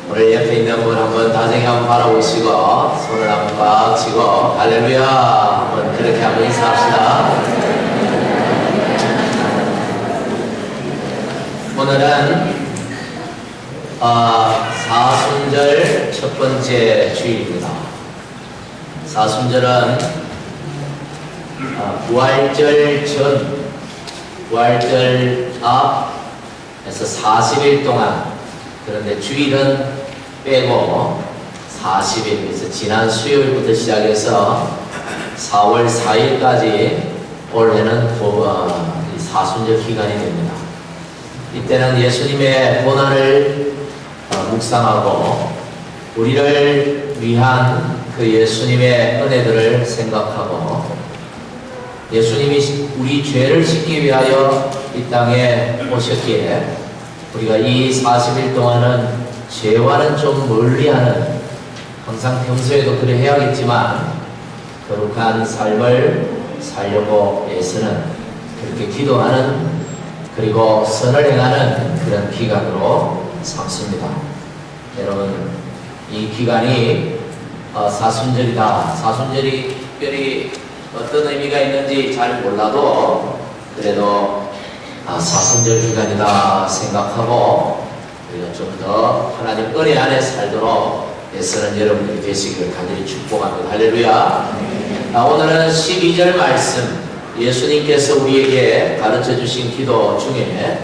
오늘 옆에 있는 분 한번 다정히 한번 바라보시고 손을 한번 꽉 쥐고 할렐루야 한번 그렇게 한번 인사합시다. 오늘은 사순절 첫 번째 주일입니다. 사순절은 부활절 전, 부활절 앞에서 40일 동안, 그런데 주일은 빼고 40일, 그래서 지난 수요일부터 시작해서 4월 4일까지 올해는 사순절 기간이 됩니다. 이때는 예수님의 고난을 묵상하고 우리를 위한 그 예수님의 은혜들을 생각하고 예수님이 우리 죄를 씻기 위하여 이 땅에 오셨기에 우리가 이 40일 동안은 죄와는 좀 멀리하는, 항상 평소에도 그래 해야겠지만 거룩한 삶을 살려고 애쓰는, 그렇게 기도하는, 그리고 선을 행하는 그런 기간으로 삼습니다. 여러분, 이 기간이 사순절이다, 사순절이 특별히 어떤 의미가 있는지 잘 몰라도 그래도 사순절 기간이다 생각하고 우리가 좀 더 하나님 은혜 안에 살도록 애쓰는 여러분들이 되시기를 간절히 축복합니다. 할렐루야. 오늘은 12절 말씀, 예수님께서 우리에게 가르쳐 주신 기도 중에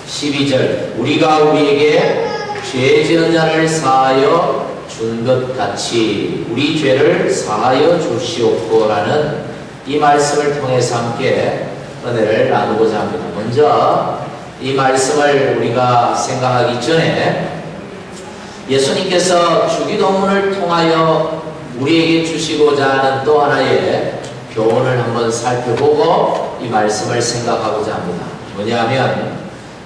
12절, 우리가 우리에게 죄 지은 자를 사하여 준 것 같이 우리 죄를 사하여 주시옵고라는 이 말씀을 통해서 함께 은혜를 나누고자 합니다. 먼저 이 말씀을 우리가 생각하기 전에 예수님께서 주기도문을 통하여 우리에게 주시고자 하는 또 하나의 교훈을 한번 살펴보고 이 말씀을 생각하고자 합니다. 뭐냐면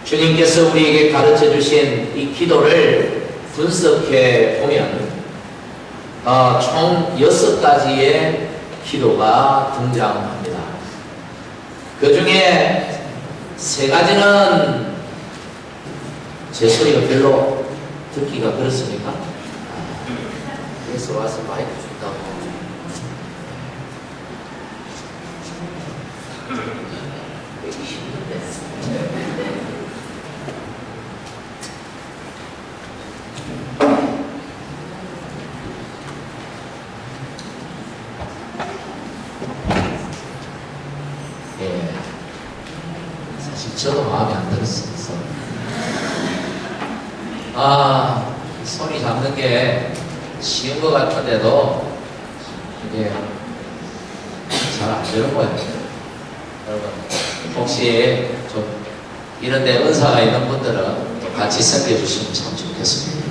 주님께서 우리에게 가르쳐 주신 이 기도를 분석해 보면 총 6가지의 기도가 등장합니다. 그 중에 3가지는 제 소리가 별로 듣기가 그렇습니까? 그래서 와서 마이크 준다고. 되게 힘든데. 저도 마음에 안 들었어요. 소리 잡는 게 쉬운 것 같은데도 이게 잘 안 되는 거예요. 여러분, 혹시 좀 이런데 은사가 있는 분들은 또 같이 섬겨주시면 참 좋겠습니다.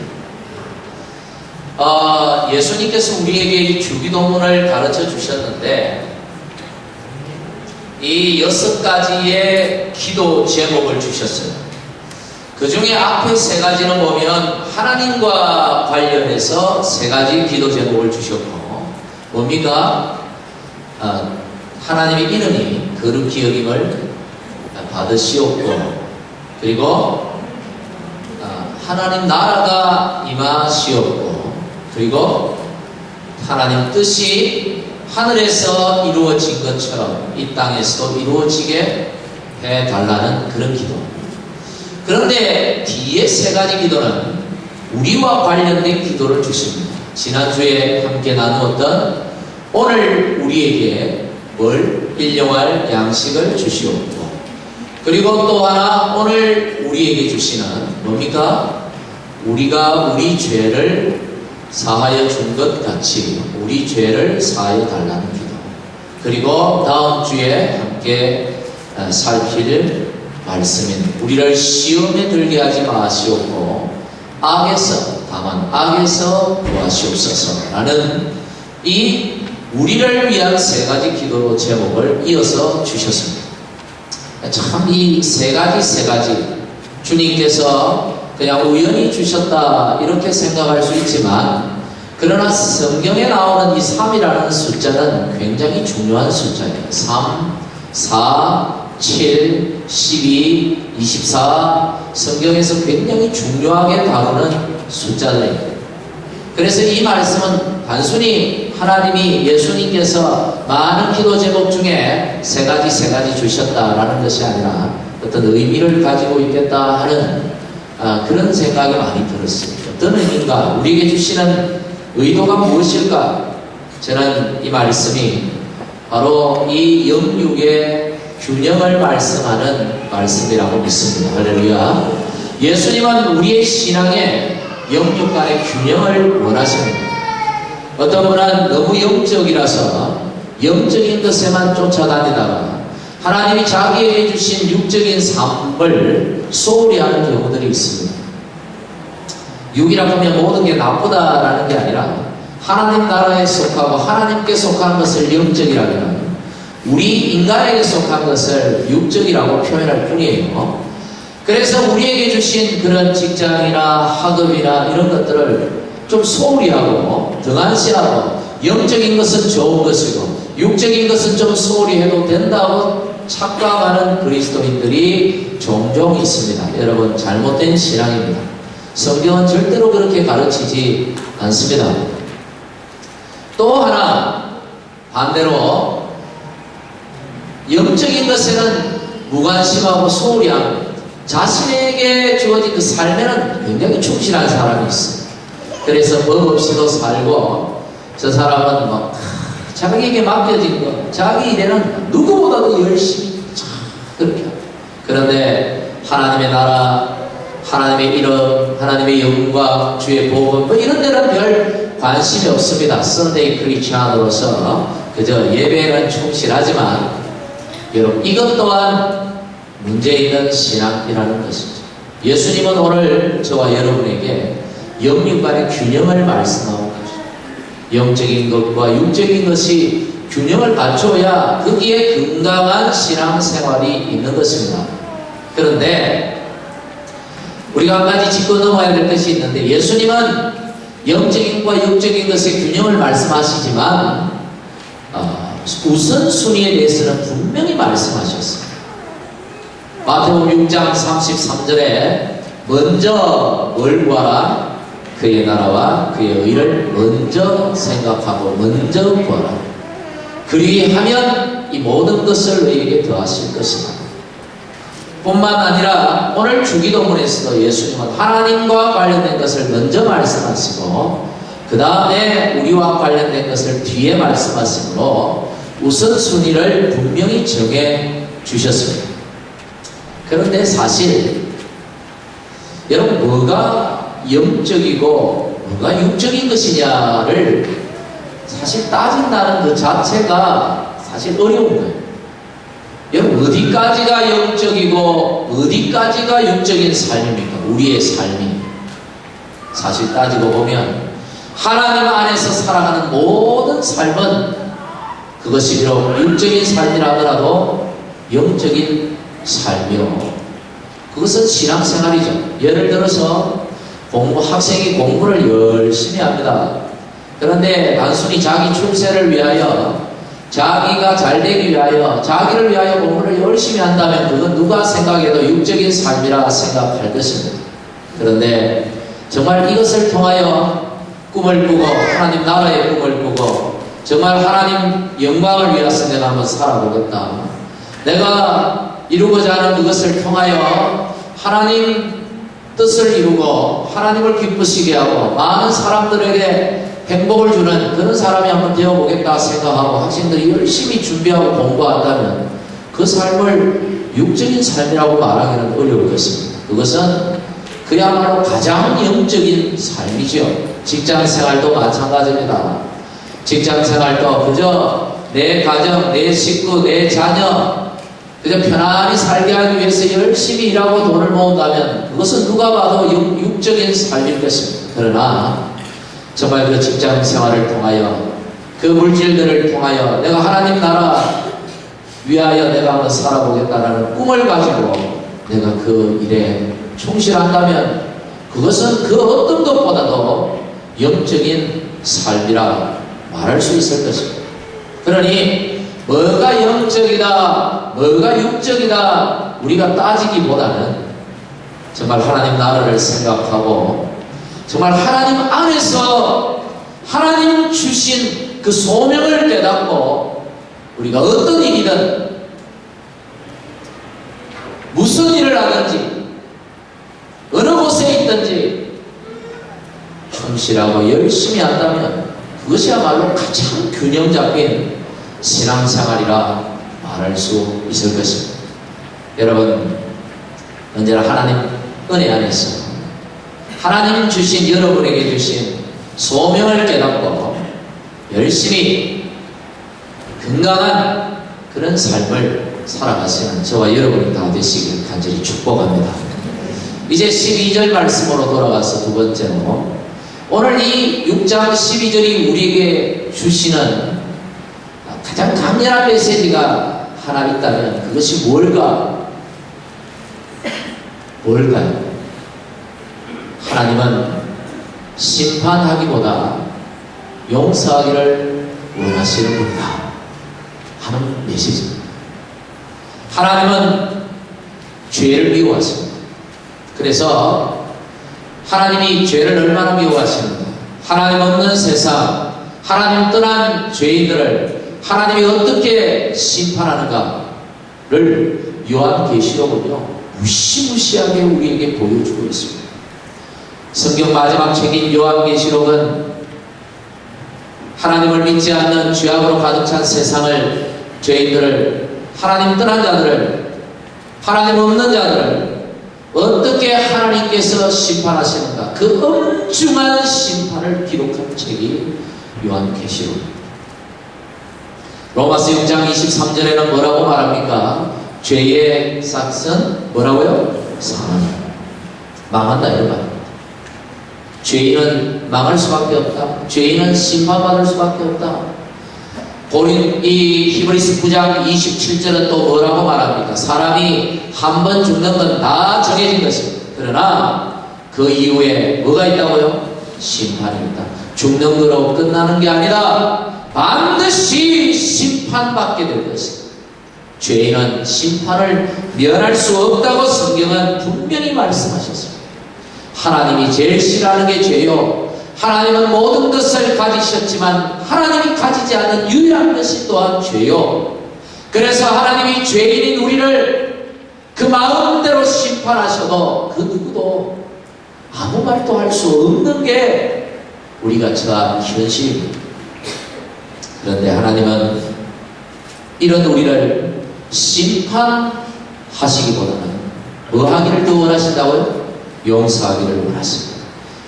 예수님께서 우리에게 이 주기도문을 가르쳐 주셨는데 이 6가지의 기도 제목을 주셨어요. 그 중에 앞에 3가지는 보면 하나님과 관련해서 3가지 기도 제목을 주셨고, 뭡니까? 하나님의 이름이 거룩히 여김을 받으시옵고, 그리고 하나님 나라가 임하시옵고, 그리고 하나님 뜻이 하늘에서 이루어진 것처럼 이 땅에서도 이루어지게 해달라는 그런 기도. 그런데 뒤에 3가지 기도는 우리와 관련된 기도를 주십니다. 지난주에 함께 나누었던 오늘 우리에게 뭘 일용할 양식을 주시옵고, 그리고 또 하나 오늘 우리에게 주시는 뭡니까? 우리가 우리 죄를 사하여 준 것 같이 우리 죄를 사하여 달라는 기도. 그리고 다음 주에 함께 살필 말씀인 우리를 시험에 들게 하지 마시옵고 다만 악에서 구하시옵소서 라는 이 우리를 위한 3가지 기도 제목을 이어서 주셨습니다. 참 이 3가지 주님께서 그냥 우연히 주셨다 이렇게 생각할 수 있지만, 그러나 성경에 나오는 이 3이라는 숫자는 굉장히 중요한 숫자예요. 3, 4, 7, 12, 24 성경에서 굉장히 중요하게 다루는 숫자들입니다. 그래서 이 말씀은 단순히 하나님이 예수님께서 많은 기도 제목 중에 세 가지 주셨다라는 것이 아니라 어떤 의미를 가지고 있겠다 하는 그런 생각이 많이 들었습니다. 어떤 의미인가? 우리에게 주시는 의도가 무엇일까? 저는 이 말씀이 바로 이 영육의 균형을 말씀하는 말씀이라고 믿습니다. 할렐루야. 예수님은 우리의 신앙에 영육 간의 균형을 원하십니다. 어떤 분은 너무 영적이라서 영적인 것에만 쫓아다니다가 하나님이 자기에게 주신 육적인 삶을 소홀히 하는 경우들이 있습니다. 육이라고 하면 모든 게 나쁘다라는 게 아니라 하나님 나라에 속하고 하나님께 속하는 것을 영적이라고 하면 우리 인간에게 속한 것을 육적이라고 표현할 뿐이에요. 그래서 우리에게 주신 그런 직장이나 학업이나 이런 것들을 좀 소홀히 하고 등한시하고 영적인 것은 좋은 것이고 육적인 것은 좀 소홀히 해도 된다고 착각하는 그리스도인들이 종종 있습니다. 여러분, 잘못된 신앙입니다. 성경은 절대로 그렇게 가르치지 않습니다. 또 하나 반대로 영적인 것에는 무관심하고 소홀히 하고 자신에게 주어진 그 삶에는 굉장히 충실한 사람이 있어요. 그래서 법 없이도 살고 저 사람은 막 자기에게 맡겨진 거 자기 일에는 누구보다도 열심히 그렇게 하고 그런데 하나님의 나라 하나님의 이름 하나님의 영광 주의 복음 뭐 이런 데는 별 관심이 없습니다. 썬데이 크리스찬으로서 그저 예배에는 충실하지만 여러분 이것 또한 문제 있는 신앙이라는 것이죠. 예수님은 오늘 저와 여러분에게 영육 간의 균형을 말씀하고 계십니다. 영적인 것과 육적인 것이 균형을 갖춰야 거기에 건강한 신앙생활이 있는 것입니다. 그런데 우리가 한 가지 짚고 넘어야 될 것이 있는데 예수님은 영적인과 육적인 것의 균형을 말씀하시지만 우선순위에 대해서는 분명히 말씀하셨습니다. 마태복음 6장 33절에 먼저 뭘 구하라? 그의 나라와 그의 의를 먼저 생각하고 먼저 구하라. 그리하면 이 모든 것을 너희에게 더하실 것이다. 뿐만 아니라 오늘 주기도문에서도 예수님은 하나님과 관련된 것을 먼저 말씀하시고 그 다음에 우리와 관련된 것을 뒤에 말씀하시므로 우선순위를 분명히 정해 주셨습니다. 그런데 사실 여러분 뭐가 영적이고 뭐가 육적인 것이냐를 사실 따진다는 그 자체가 사실 어려운 거예요. 여러분 어디까지가 영적이고 어디까지가 육적인 삶입니까? 우리의 삶이 사실 따지고 보면 하나님 안에서 살아가는 모든 삶은 그것이 비록 육적인 삶이라 하더라도 영적인 삶이요. 그것은 신앙생활이죠. 예를 들어서 학생이 공부를 열심히 합니다. 그런데 단순히 자기 출세를 위하여 자기가 잘되기 위하여 자기를 위하여 공부를 열심히 한다면 그건 누가 생각해도 육적인 삶이라 생각할 것입니다. 그런데 정말 이것을 통하여 꿈을 꾸고 하나님 나라의 꿈을 꾸고 정말 하나님 영광을 위해서 내가 한번 살아보겠다. 내가 이루고자 하는 그것을 통하여 하나님 뜻을 이루고 하나님을 기쁘시게 하고 많은 사람들에게 행복을 주는 그런 사람이 한번 되어보겠다 생각하고 학생들이 열심히 준비하고 공부한다면 그 삶을 육적인 삶이라고 말하기는 어려울 것입니다. 그것은 그야말로 가장 영적인 삶이죠. 직장생활도 마찬가지입니다. 직장생활도 그저 내 가정, 내 식구, 내 자녀 그저 편안히 살게 하기 위해서 열심히 일하고 돈을 모은다면 그것은 누가 봐도 육적인 삶일 것입니다. 그러나 정말 그 직장 생활을 통하여 그 물질들을 통하여 내가 하나님 나라 위하여 내가 한번 살아보겠다라는 꿈을 가지고 내가 그 일에 충실한다면 그것은 그 어떤 것보다도 영적인 삶이라 말할 수 있을 것입니다. 그러니 뭐가 영적이다, 뭐가 육적이다 우리가 따지기보다는 정말 하나님 나라를 생각하고 정말 하나님 안에서 하나님 주신 그 소명을 깨닫고 우리가 어떤 일이든 무슨 일을 하든지 어느 곳에 있든지 충실하고 열심히 한다면 그것이야말로 가장 균형 잡힌 신앙생활이라 말할 수 있을 것입니다. 여러분, 언제나 하나님 은혜 안에서 하나님 주신, 여러분에게 주신 소명을 깨닫고 열심히 건강한 그런 삶을 살아가시는 저와 여러분이 다 되시길 간절히 축복합니다. 이제 12절 말씀으로 돌아가서 두 번째로, 오늘 이 6장 12절이 우리에게 주시는 가장 강렬한 메시지가 하나 있다면 그것이 뭘까요? 하나님은 심판하기보다 용서하기를 원하시는 분이다 하는 메시지입니다. 하나님은 죄를 미워하십니다. 그래서 하나님이 죄를 얼마나 미워하시는가, 하나님 없는 세상, 하나님 떠난 죄인들을 하나님이 어떻게 심판하는가를 요한계시록은요 무시무시하게 우리에게 보여주고 있습니다. 성경 마지막 책인 요한계시록은 하나님을 믿지 않는 죄악으로 가득 찬 세상을, 죄인들을, 하나님 떠난 자들을, 하나님 없는 자들을 어떻게 하나님께서 심판하시는가, 그 엄중한 심판을 기록한 책이 요한계시록입니다. 로마서 6장 23절에는 뭐라고 말합니까? 죄의 삭은 뭐라고요? 사망. 망한다 이런 말입니다. 죄인은 망할 수밖에 없다. 죄인은 심판받을 수밖에 없다. 이 히브리서 9장 27절은 또 뭐라고 말합니까? 사람이 한 번 죽는 건 다 정해진 것입니다. 그러나 그 이후에 뭐가 있다고요? 심판이 있다. 죽는 거로 끝나는 게 아니라 반드시 심판받게 될 것입니다. 죄인은 심판을 면할 수 없다고 성경은 분명히 말씀하셨습니다. 하나님이 제일 싫어하는 게 죄요, 하나님은 모든 것을 가지셨지만 하나님이 가지지 않는 유일한 것이 또한 죄요. 그래서 하나님이 죄인인 우리를 그 마음대로 심판하셔도 그 누구도 아무 말도 할 수 없는 게 우리가 처한 현실입니다. 그런데 하나님은 이런 우리를 심판하시기보다는 뭐 하기를 더 원하신다고요? 용서하기를 원하십니다.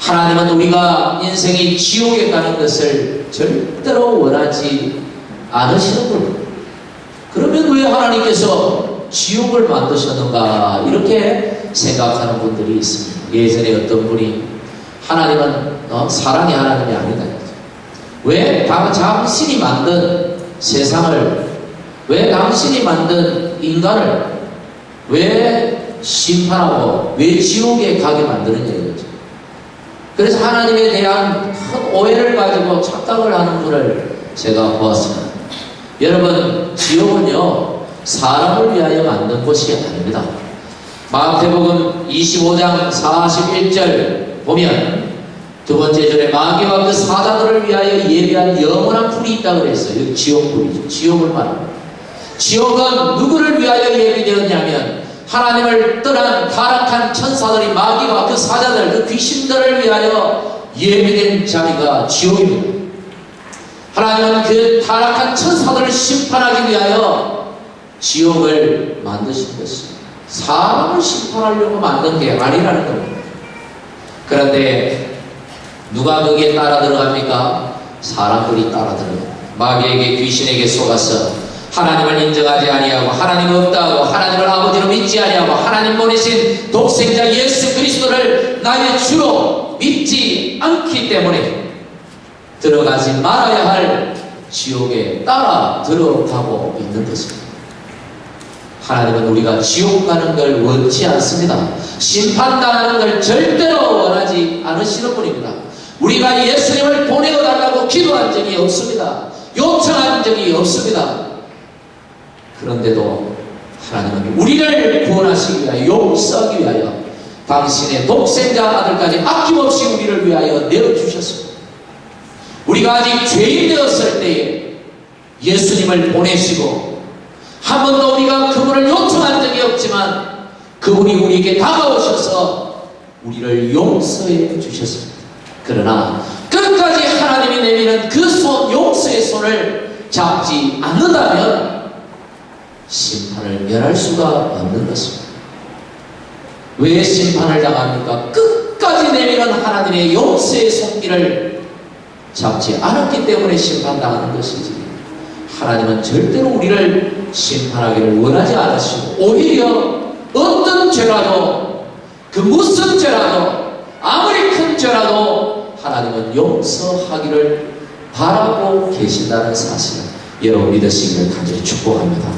하나님은 우리가 인생이 지옥에 가는 것을 절대로 원하지 않으시는 겁니다. 그러면 왜 하나님께서 지옥을 만드셨는가 이렇게 생각하는 분들이 있습니다. 예전에 어떤 분이 하나님은 사랑의 하나님이 아니다, 왜 당신이 만든 세상을, 왜 당신이 만든 인간을 왜 심판하고 왜 지옥에 가게 만드느냐 이거죠. 그래서 하나님에 대한 큰 오해를 가지고 착각을 하는 분을 제가 보았습니다. 여러분, 지옥은요 사람을 위하여 만든 곳이 아닙니다. 마태복음 25장 41절 보면 두 번째 절에 마귀와 그 사자들을 위하여 예비한 영원한 불이 있다고 그랬어요. 지옥불이죠. 지옥을 말합니다. 지옥은 누구를 위하여 예비되었냐면 하나님을 떠난 타락한 천사들이 마귀와 그 사자들, 그 귀신들을 위하여 예비된 자리가 지옥입니다. 하나님은 그 타락한 천사들을 심판하기 위하여 지옥을 만드신 것입니다. 사람을 심판하려고 만든 게 아니라는 겁니다. 그런데 누가 거기에 따라 들어갑니까? 사람들이 따라 들어갑니다. 마귀에게, 귀신에게 속아서 하나님을 인정하지 아니하고 하나님 없다고, 하나님을 아버지로 믿지 아니하고 하나님 보내신 독생자 예수 그리스도를 나의 주로 믿지 않기 때문에 들어가지 말아야 할 지옥에 따라 들어가고 있는 것입니다. 하나님은 우리가 지옥 가는 걸 원치 않습니다. 심판당하는 걸 절대로 원하지 않으시는 분입니다. 우리가 예수님을 보내어달라고 기도한 적이 없습니다. 요청한 적이 없습니다. 그런데도 하나님은 우리를 구원하시기 위하여, 용서하기 위하여 당신의 독생자 아들까지 아낌없이 우리를 위하여 내어주셨습니다. 우리가 아직 죄인 되었을 때에 예수님을 보내시고 한 번도 우리가 그분을 요청한 적이 없지만 그분이 우리에게 다가오셔서 우리를 용서해 주셨습니다. 그러나 끝까지 하나님이 내미는 그 용서의 손을 잡지 않는다면 심판을 면할 수가 없는 것입니다. 왜 심판을 당합니까? 끝까지 내미는 하나님의 용서의 손길을 잡지 않았기 때문에 심판당하는 것이지, 하나님은 절대로 우리를 심판하기를 원하지 않으시고 오히려 어떤 죄라도, 그 무슨 죄라도, 아무리 큰 죄라도 하나님은 용서하기를 바라고 계신다는 사실을 여러분 믿으시기를 간절히 축복합니다.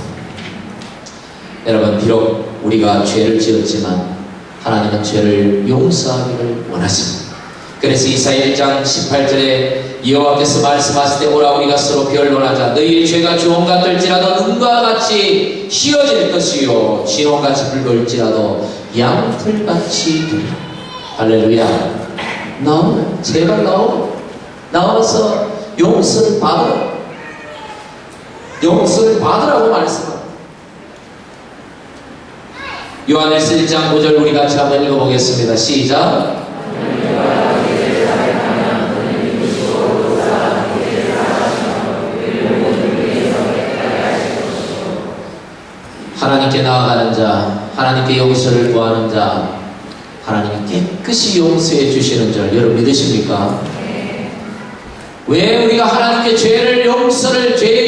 여러분, 비록 우리가 죄를 지었지만 하나님은 죄를 용서하기를 원하십니다. 그래서 이사야 1장 18절에 여호와께서 말씀하실 때 오라 우리가 서로 변론하자. 너희의 죄가 주홍 같을지라도 눈과 같이 휘어질 것이요 진홍같이 붉을지라도 양털같이 되리라. 할렐루야. 나오면 제발 나와서 용서를 받으라. 용서를 받으라고 말씀합니다. 요한일서 1장 5절 우리 같이 한번 읽어보겠습니다. 시작. 하나님께 나아가는 자, 하나님께 용서를 구하는 자, 하나님이 깨끗이 용서해 주시는 줄 여러분 믿으십니까? 왜 우리가 하나님께 죄의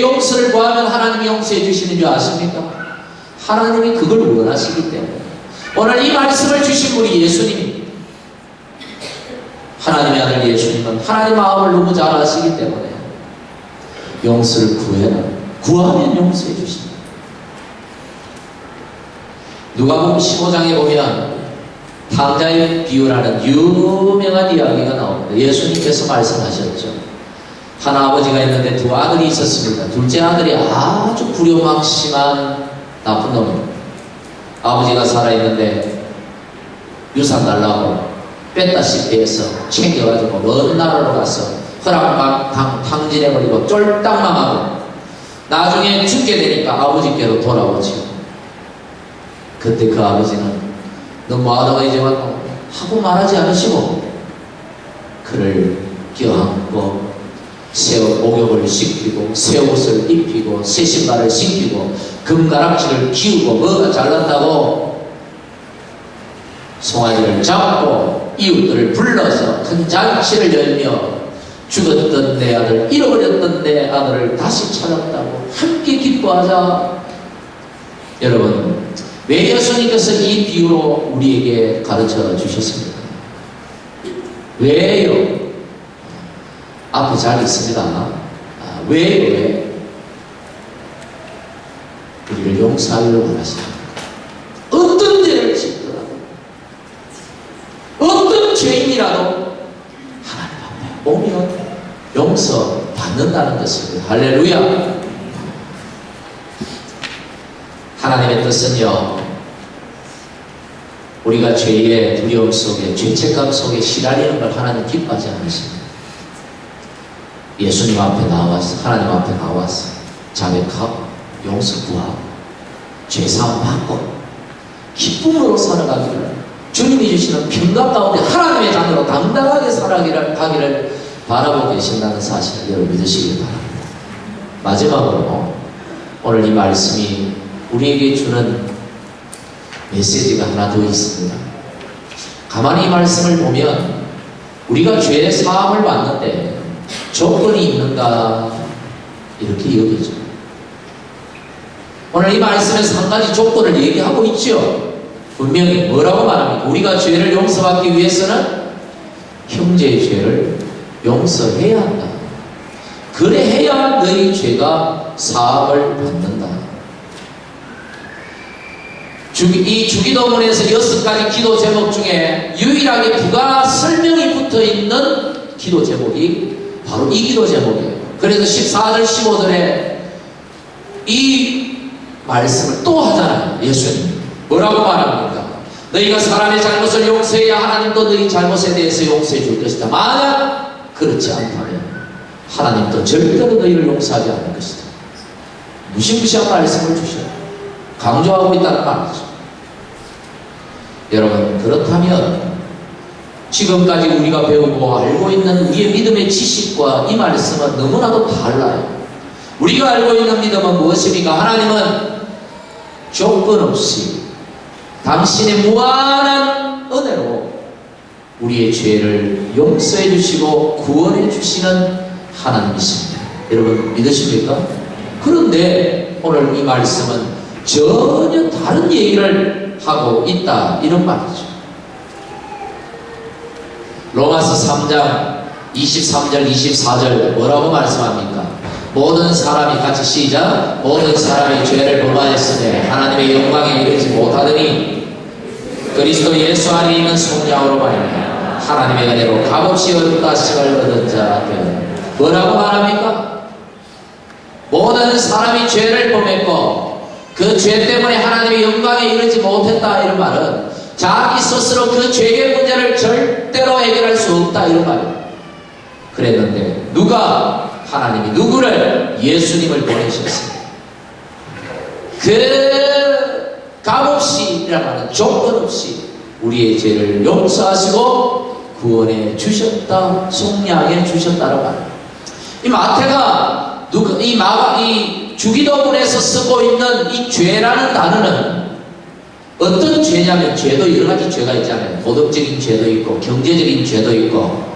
용서를 구하면 하나님이 용서해 주시는 줄 아십니까? 하나님이 그걸 원하시기 때문에. 오늘 이 말씀을 주신 분이 예수님입니다. 하나님의 아들 예수님은 하나님 마음을 너무 잘 아시기 때문에 용서를 구하면 용서해 주십니다. 누가복음 15장에 보면 탕자의 비유라는 유명한 이야기가 나옵니다. 예수님께서 말씀하셨죠. 한 아버지가 있는데 두 아들이 있었습니다. 둘째 아들이 아주 불효막심한 나쁜 놈입니다. 아버지가 살아있는데 유산 달라고 뺐다시피 해서 챙겨가지고 먼 나라로 가서 탕진해버리고 쫄딱 망하고 나중에 죽게 되니까 아버지께로 돌아오죠. 그때 그 아버지는 너 뭐하다가 이제 왔노? 하고 말하지 않으시고 그를 껴안고 새 목욕을 시키고 새 옷을 입히고 새 신발을 신기고 금가락지를 기우고 뭐가 잘났다고 송아지를 잡고 이웃들을 불러서 큰 잔치를 열며 죽었던 내 아들, 잃어버렸던 내 아들을 다시 찾았다고 함께 기뻐하자. 여러분, 왜 예수님께서 이 비유로 우리에게 가르쳐 주셨습니까? 왜요? 앞에 잘 있습니다. 왜요? 왜? 우리를 용서하기를 원하십니다. 어떤 죄를 짓더라도, 어떤 죄인이라도 하나님 앞에 오면 용서받는다는 것입니다. 할렐루야. 하나님의 뜻은요, 우리가 죄의 두려움 속에, 죄책감 속에 시달리는 걸 하나님 기뻐하지 않으십니다. 예수님 앞에 나와서, 하나님 앞에 나와서 자백하고 용서 구하고 죄사함 받고 기쁨으로 살아가기를, 주님이 주시는 평강 가운데 하나님의 자녀로 당당하게 살아가기를 바라보고 계신다는 사실을 여러분 믿으시기 바랍니다. 마지막으로 오늘 이 말씀이 우리에게 주는 메시지가 하나 더 있습니다. 가만히 이 말씀을 보면 우리가 죄의 사함을 받는데 조건이 있는가 이렇게 여기죠. 오늘 이 말씀에서 한 가지 조건을 얘기하고 있죠. 분명히 뭐라고 말합니까? 우리가 죄를 용서받기 위해서는 형제의 죄를 용서해야 한다. 그래야 너희 죄가 사함을 받는다. 이 주기도문에서 6가지 기도 제목 중에 유일하게 부가 설명이 붙어있는 기도 제목이 바로 이 기도 제목이에요. 그래서 14절 15절에 이 말씀을 또 하잖아요. 예수님 뭐라고 말합니까? 너희가 사람의 잘못을 용서해야 하나님도 너희 잘못에 대해서 용서해 줄 것이다. 만약 그렇지 않다면 하나님도 절대로 너희를 용서하지 않을 것이다. 무시무시한 말씀을 주셔요. 강조하고 있다는 말이죠. 여러분, 그렇다면 지금까지 우리가 배우고 알고 있는 우리의 믿음의 지식과 이 말씀은 너무나도 달라요. 우리가 알고 있는 믿음은 무엇입니까? 하나님은 조건 없이 당신의 무한한 은혜로 우리의 죄를 용서해 주시고 구원해 주시는 하나님이십니다. 여러분 믿으십니까? 그런데 오늘 이 말씀은 전혀 다른 얘기를 하고 있다, 이런 말이죠. 로마서 3장 23절 24절 뭐라고 말씀합니까? 모든 사람이 같이 시작. 모든 사람이 죄를 범하였으니 하나님의 영광에 이르지 못하더니 그리스도 예수 안에 있는 성령으로 말미암아 하나님의 은혜로 값없이 의롭다심을 얻은 자 되었다. 뭐라고 말합니까? 모든 사람이 죄를 범했고 그 죄 때문에 하나님의 영광에 이르지 못했다, 이런 말은 자기 스스로 그 죄의 문제를 절대로 해결할 수 없다, 이런 말이에요. 그랬는데 하나님이 누구를? 예수님을 보내셨어요. 그 값없이, 이란 말은 조건 없이 우리의 죄를 용서하시고 구원해 주셨다, 속량해 주셨다는 말이에요. 이 마태가 이 주기도문에서 쓰고 있는 이 죄라는 단어는 어떤 죄냐면, 죄도 여러 가지 죄가 있잖아요. 도덕적인 죄도 있고 경제적인 죄도 있고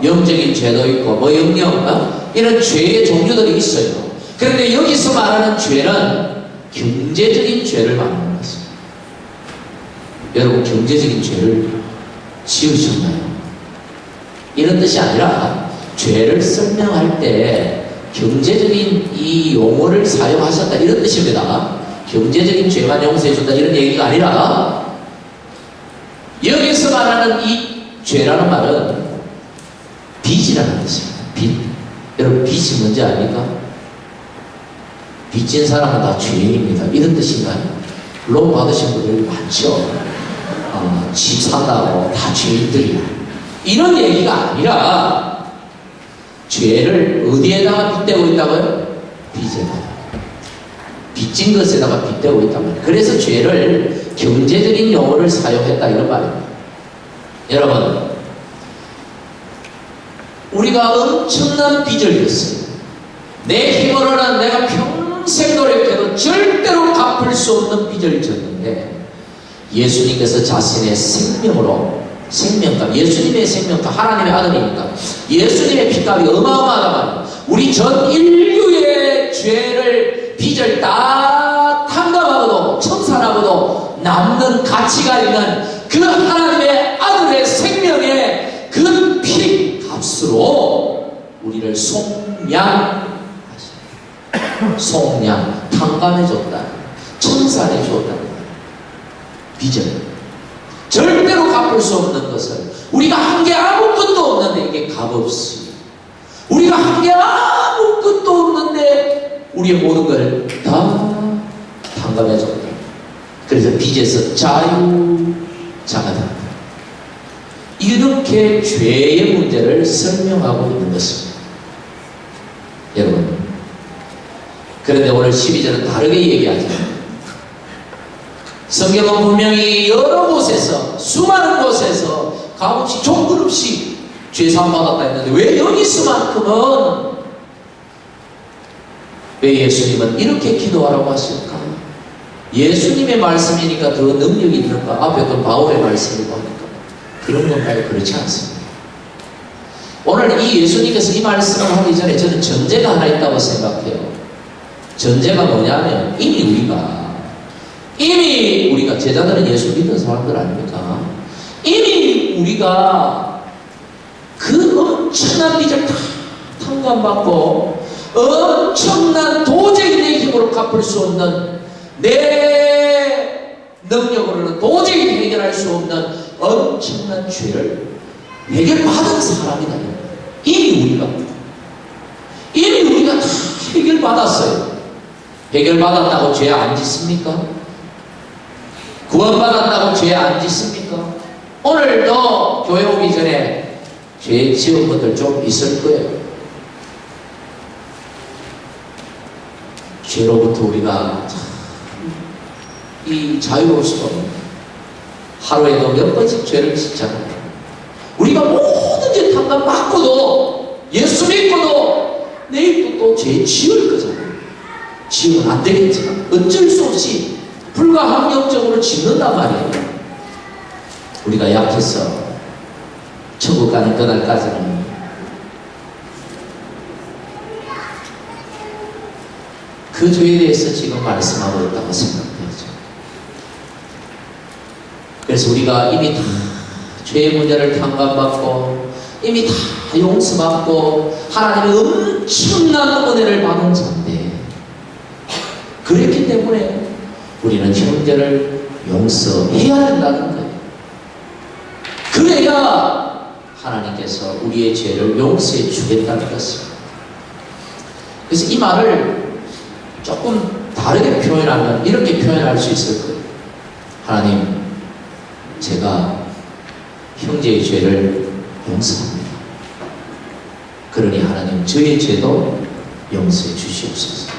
영적인 죄도 있고 영영 이런 죄의 종류들이 있어요. 그런데 여기서 말하는 죄는 경제적인 죄를 말하는 것입니다. 여러분, 경제적인 죄를 지으셨나요? 이런 뜻이 아니라 죄를 설명할 때 경제적인 이 용어를 사용하셨다, 이런 뜻입니다. 경제적인 죄만 용서해준다, 이런 얘기가 아니라 여기서 말하는 이 죄라는 말은 빚이라는 뜻입니다. 빚. 여러분, 빚이 뭔지 아닙니까? 빚진 사람은 다 죄인입니다, 이런 뜻인가요? 론 받으신 분들이 많죠. 집 산다고 다 죄인들이야, 이런 얘기가 아니라 죄를 어디에다가 빗대고 있다고요? 빚에다가. 빚진 것에다가 빗대고 있단 말이에요. 그래서 죄를 경제적인 용어를 사용했다, 이런 말입니다. 여러분, 우리가 엄청난 빚을 졌어요. 내 힘으로는 내가 평생 노력해도 절대로 갚을 수 없는 빚을 졌는데 예수님께서 자신의 생명으로, 생명값, 예수님의 생명값, 하나님의 아들이니까 예수님의 피값이 어마어마하단 말이에요. 우리 전 인류의 죄를, 빚을 다 탕감하고도 청산하고도 남는 가치가 있는 그 하나님의 아들의 생명의 그 피 값으로 우리를 속량, 탕감해줬다, 청산해줬다. 빚을 절대로 갚을 수 없는 것을 우리가 한 게 아무것도 없는데 이게 값없이, 우리가 한 게 아무것도 없는데 우리의 모든 걸 다 탕감해줬다. 그래서 빚에서 자유자가 된다. 이렇게 죄의 문제를 설명하고 있는 것입니다. 여러분, 그런데 오늘 12절은 다르게 얘기하죠. 성경은 분명히 여러 곳에서, 수많은 곳에서 값없이, 조건 없이 죄사함 받았다 했는데 왜 여기서만큼은, 왜 예수님은 이렇게 기도하라고 하실까? 예수님의 말씀이니까 더 능력이 있는가? 앞에 어떤 바울의 말씀이고 하니까 그런 건가요? 그렇지 않습니다. 오늘 이 예수님께서 이 말씀을 하기 전에 저는 전제가 하나 있다고 생각해요. 전제가 뭐냐면 이미 우리가 제자들은 예수 믿는 사람들 아닙니까? 이미 우리가 그 엄청난 빚을 다 탕감받고 엄청난, 도저히 내 힘으로 갚을 수 없는, 내 능력으로는 도저히 해결할 수 없는 엄청난 죄를 해결받은 사람이다. 이미 우리가 다 해결받았어요. 해결받았다고 죄 안 짓습니까? 구원받았다고 죄 안 짓습니까? 오늘도 교회 오기 전에 죄 지은 분들 좀 있을 거예요. 죄로부터 우리가 이 자유로울 수가 없는, 하루에도 몇 번씩 죄를 짓잖아요. 우리가 모든 죄 탕감받고도, 예수 믿고도 내일도 또 죄 지을 거잖아요. 지으면 안 되겠지만 어쩔 수 없이 불가항력적으로 짓는단 말이에요. 우리가 약해서 천국 가는 그날까지는 그 죄에 대해서 지금 말씀하고 있다고 생각되죠. 그래서 우리가 이미 다 죄의 문제를 탕감받고 이미 다 용서받고 하나님의 엄청난 은혜를 받은 자인데, 그랬기 때문에 우리는 형제를 용서해야 된다는 거예요. 그래야 하나님께서 우리의 죄를 용서해 주겠다는 것입니다. 그래서 이 말을 조금 다르게 표현하면 이렇게 표현할 수 있을 거예요. 하나님, 제가 형제의 죄를 용서합니다. 그러니 하나님, 저의 죄도 용서해 주시옵소서.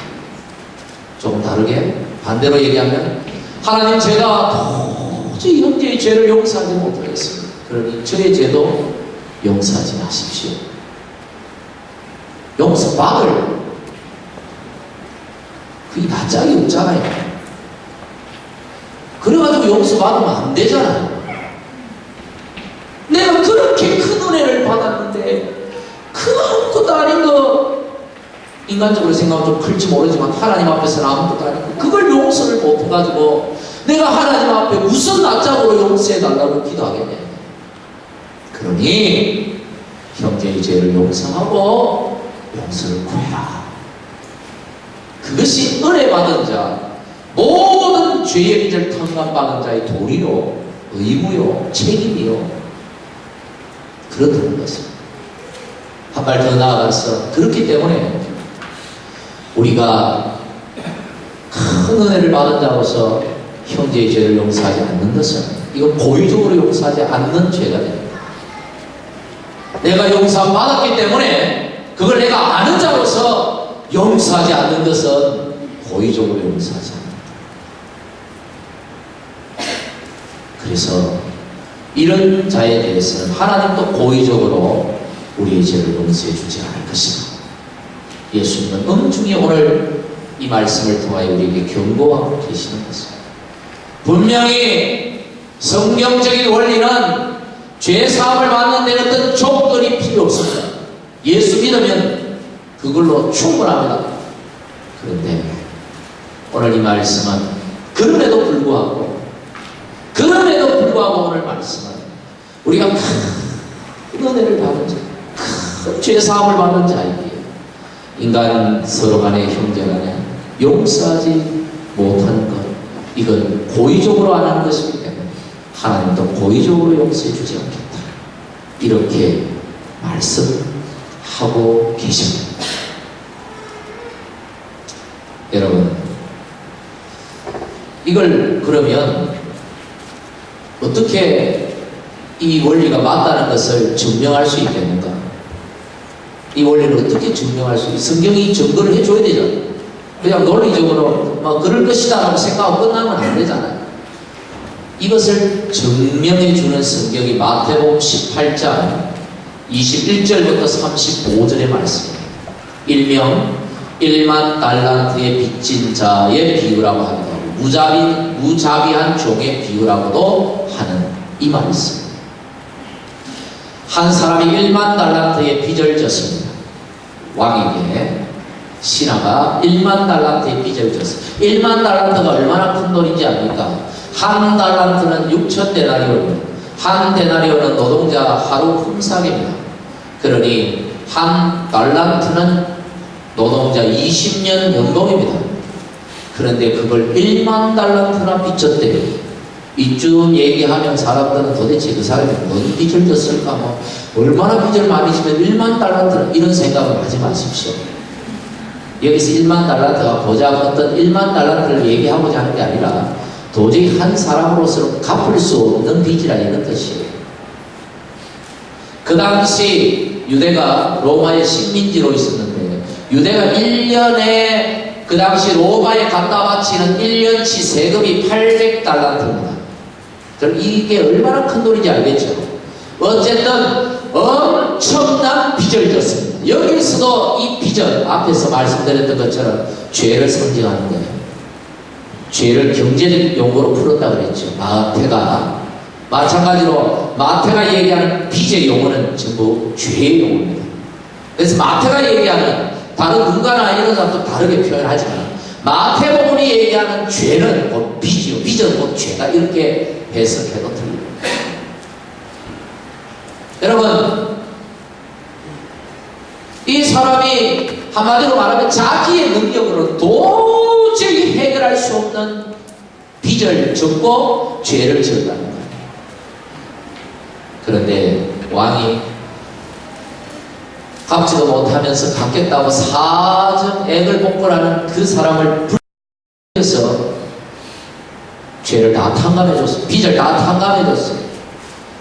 조금 다르게 반대로 얘기하면, 하나님, 제가 도저히 형제의 죄를 용서하지 못하겠습니다. 그러니 저의 죄도 용서하지 마십시오. 용서받을 그게 낯짝이 없잖아요. 그래가지고 용서받으면 안 되잖아요. 내가 그렇게 큰 은혜를 받았는데 그 아무것도 아닌 거, 인간적으로 생각하면 좀 클지 모르지만 하나님 앞에서는 아무것도 아니고 그걸 용서를 못해가지고 내가 하나님 앞에 무슨 낯짝으로 용서해달라고 기도하겠냐. 그러니 형제의 죄를 용서하고 용서를 구해라. 그것이 은혜 받은 자, 모든 죄의 빚을 탕감받은 자의 도리요, 의무요, 책임이요, 그렇다는 것입니다. 한 발 더 나아가서, 그렇기 때문에 우리가 큰 은혜를 받은 자로서 형제의 죄를 용서하지 않는 것은, 이건 고의적으로 용서하지 않는 죄가 됩니다. 내가 용서받았기 때문에 그걸 내가 아는 자로서 용서하지 않는 것은 고의적으로 용서하지 않는다. 그래서 이런 자에 대해서는 하나님도 고의적으로 우리의 죄를 용서해 주지 않을 것이다. 예수님은 엄중히 오늘 이 말씀을 통하여 우리에게 경고하고 계시는 것입니다. 분명히 성경적인 원리는 죄사함을 받는 데 어떤 조건이 필요 없습니다. 예수 믿으면 그걸로 충분합니다. 그런데 오늘 이 말씀은 그럼에도 불구하고 오늘 말씀은 우리가 큰 은혜를 받은 자, 큰 죄사함을 받은 자에게 인간 서로 간의 형제 간에 용서하지 못하는 것, 이건 고의적으로 안 하는 것이기 때문에 하나님도 고의적으로 용서해 주지 않겠다, 이렇게 말씀하고 계십니다. 여러분, 이걸 그러면 어떻게 이 원리가 맞다는 것을 증명할 수 있겠는가? 이 원리를 어떻게 증명할 수 있겠는가? 성경이 증거를 해줘야 되잖아요. 그냥 논리적으로 그럴 것이다 라고 생각하고 끝나면 안 되잖아요. 이것을 증명해 주는 성경이 마태복음 18장 21절부터 35절의 말씀입니다. 일명 1만 달란트의 빚진 자의 비유라고 하기도 하고 무자비한 종의 비유라고도 하는 이 말씀. 한 사람이 1만 달란트의 빚을 졌습니다. 왕에게 신하가 1만 달란트의 빚을 졌습니다. 1만 달란트가 얼마나 큰 돈인지 압니까? 한 달란트는 6,000데나리온, 한 데나리온은 노동자 하루 품삯입니다. 그러니 한 달란트는 노동자 20년 연봉입니다. 그런데 그걸 1만 달란트나 빚졌대. 이쯤 얘기하면 사람들은 도대체 그 사람이 뭔 빚을 졌을까, 얼마나 빚을 많이 지면 1만 달란트나, 이런 생각을 하지 마십시오. 여기서 1만 달란트가 고작 어떤 1만 달란트를 얘기하고자 하는 게 아니라 도저히 한 사람으로서는 갚을 수 없는 빚이라 이런 뜻이에요. 그 당시 유대가 로마의 식민지로 있었는데 유대가 1년에 그 당시 로마에 갖다 바치는 1년치 세금이 800달란트입니다. 그럼 이게 얼마나 큰 돈인지 알겠죠? 어쨌든 엄청난 빚을 졌습니다. 여기서도 이 빚은 앞에서 말씀드렸던 것처럼 죄를 상징하는 거예요. 죄를 경제적 용어로 풀었다 그랬죠. 마태가 마찬가지로 마태가 얘기하는 빚의 용어는 전부 죄의 용어입니다. 그래서 마태가 얘기하는 다른 누가나 이런 사람도 다르게 표현하지만 마태복음이 얘기하는 죄는 곧 빚이요. 빚은 곧 죄다. 이렇게 해석해도 틀립니다. 여러분, 이 사람이 한마디로 말하면 자기의 능력으로 도저히 해결할 수 없는 빚을 졌고 죄를 지었다는 거예요. 그런데 왕이 갚지도 못하면서 갚겠다고 사정액을 복구하는 그 사람을 불러서 죄를 다 탕감해줬어. 빚을 다 탕감해줬어.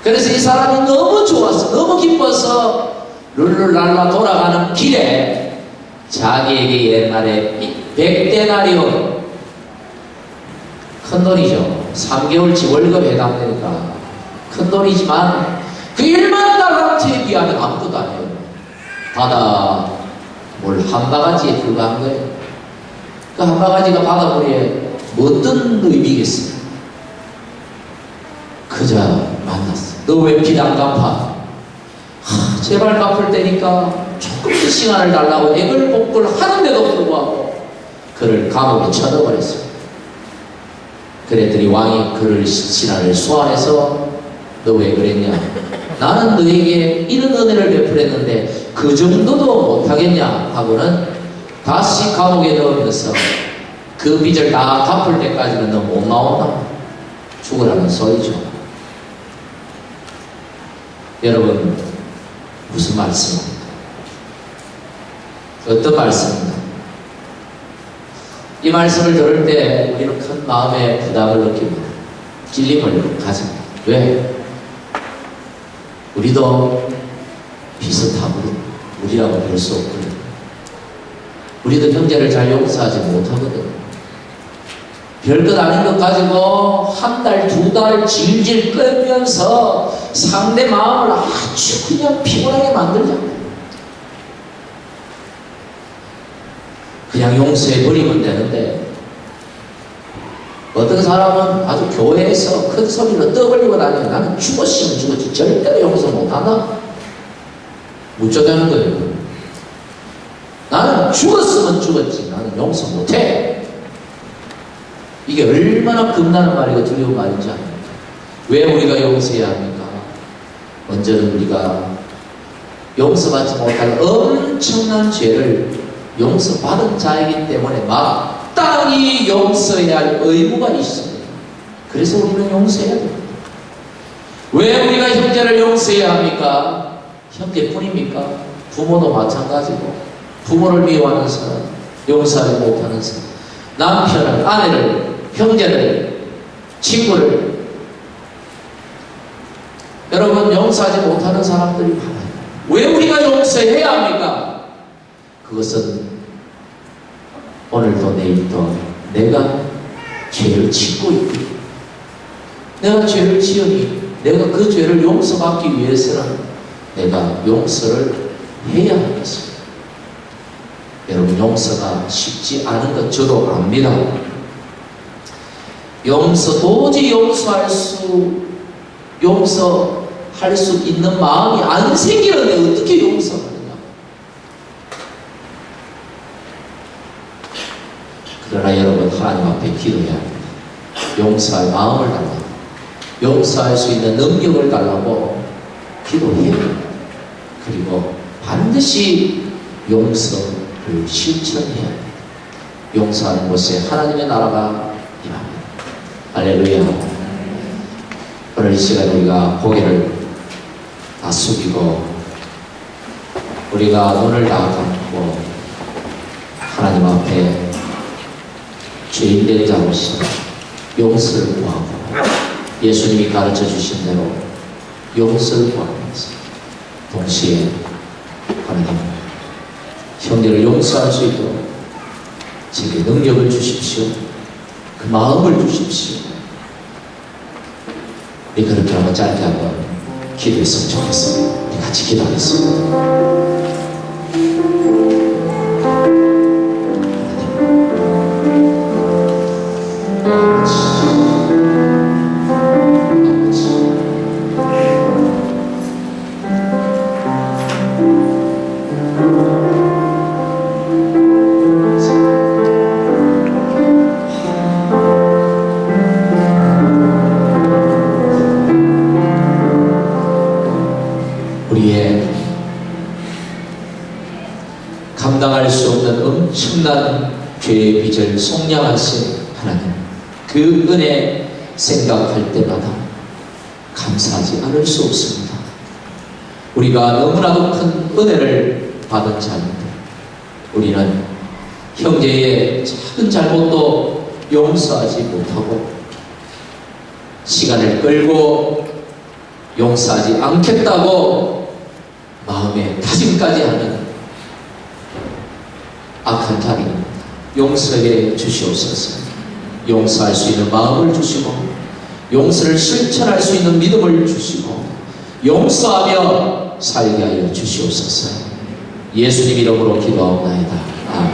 그래서 이 사람이 너무 좋았어. 너무 기뻐서 룰루랄라 돌아가는 길에 자기에게 옛날에 100데나리온, 큰 돈이죠. 3개월치 월급에 해당되니까 큰 돈이지만 그 1만 달란트에 비하면 아무것도 아니에요. 바다 물 한 바가지에 불과한 거예요. 그 한 바가지가 바닷물에 어떤 의미겠어요? 그저 만났어. 너 왜 빚 안 갚아? 제발 갚을 때니까 조금 더 시간을 달라고 액을 복구를 하는데도 불구하고 그를 감옥에 쳐넣어버렸어요. 그랬더니 왕이 그를 신하를 소환해서 너 왜 그랬냐? 나는 너에게 이런 은혜를 베풀었는데 그 정도도 못하겠냐? 하고는 다시 감옥에 넣으면서 그 빚을 다 갚을 때까지는 너 못 나온다. 죽으라는 소리죠. 여러분, 무슨 말씀입니까? 어떤 말씀입니까? 이 말씀을 들을 때 우리는 큰 마음의 부담을 느낍니다. 찔림을 가집니다. 왜? 우리도 비슷하거든. 우리라고 볼 수 없거든. 우리도 형제를 잘 용서하지 못하거든. 별것 아닌 것 가지고 한 달, 두 달 질질 끌면서 상대 마음을 아주 그냥 피곤하게 만들자. 그냥 용서해버리면 되는데 어떤 사람은 아주 교회에서 큰 소리로 떠벌리고 다니는 나는 죽었으면 죽었지 절대로 용서 못한다. 무쩌다는 거예요. 나는 죽었으면 죽었지 나는 용서 못해. 이게 얼마나 겁나는 말이고 두려운 말인지 압니까? 왜 우리가 용서해야 합니까? 먼저는 우리가 용서받지 못할 엄청난 죄를 용서받은 자이기 때문에 마땅히 용서해야 할 의무가 있습니다. 그래서 우리는 용서해야 됩니다. 왜 우리가 형제를 용서해야 합니까? 형제뿐입니까? 부모도 마찬가지고 부모를 미워하는 사람, 용서하지 못하는 사람, 남편을, 아내를, 형제를, 친구를 여러분 용서하지 못하는 사람들이 많아요. 왜 우리가 용서해야 합니까? 그것은 오늘도 내일도 내가 죄를 짓고 있고 내가 죄를 지으니 내가 그 죄를 용서받기 위해서는 내가 용서를 해야 하는 것입니다. 여러분 용서가 쉽지 않은 것 저도 압니다. 도저히 용서할 수 있는 마음이 안 생기는데 어떻게 용서하느냐. 그러나 여러분 하나님 앞에 기도해야 합니다. 용서할 마음을 달라고, 용서할 수 있는 능력을 달라고 기도해야 합니다. 그리고 반드시 용서를 실천해야 합니다. 용서하는 곳에 하나님의 나라가 임합니다. 할렐루야. 오늘 이 시간 우리가 고개를 다 숙이고 우리가 눈을 다 감고 하나님 앞에 죄인된 자로서 용서를 구하고 예수님이 가르쳐 주신 대로 용서를 구하면서 동시에 하나님 형제를 용서할 수 있도록 제게 능력을 주십시오. 그 마음을 주십시오. 우리 그렇게 한번 짧게 한번 기도했으면 좋겠습니다. 우리 같이 기도하겠습니다. 우리의 감당할 수 없는 엄청난 죄의 빚을 속량하신 하나님, 그 은혜 생각할 때마다 감사하지 않을 수 없습니다. 우리가 너무나도 큰 은혜를 받은 자인데 우리는 형제의 작은 잘못도 용서하지 못하고 시간을 끌고 용서하지 않겠다고 마음에 다짐까지 하는 악한 자입니다. 용서해 주시옵소서. 용서할 수 있는 마음을 주시고 용서를 실천할 수 있는 믿음을 주시고 용서하며 살게 하여 주시옵소서. 예수님 이름으로 기도하옵나이다. 아멘.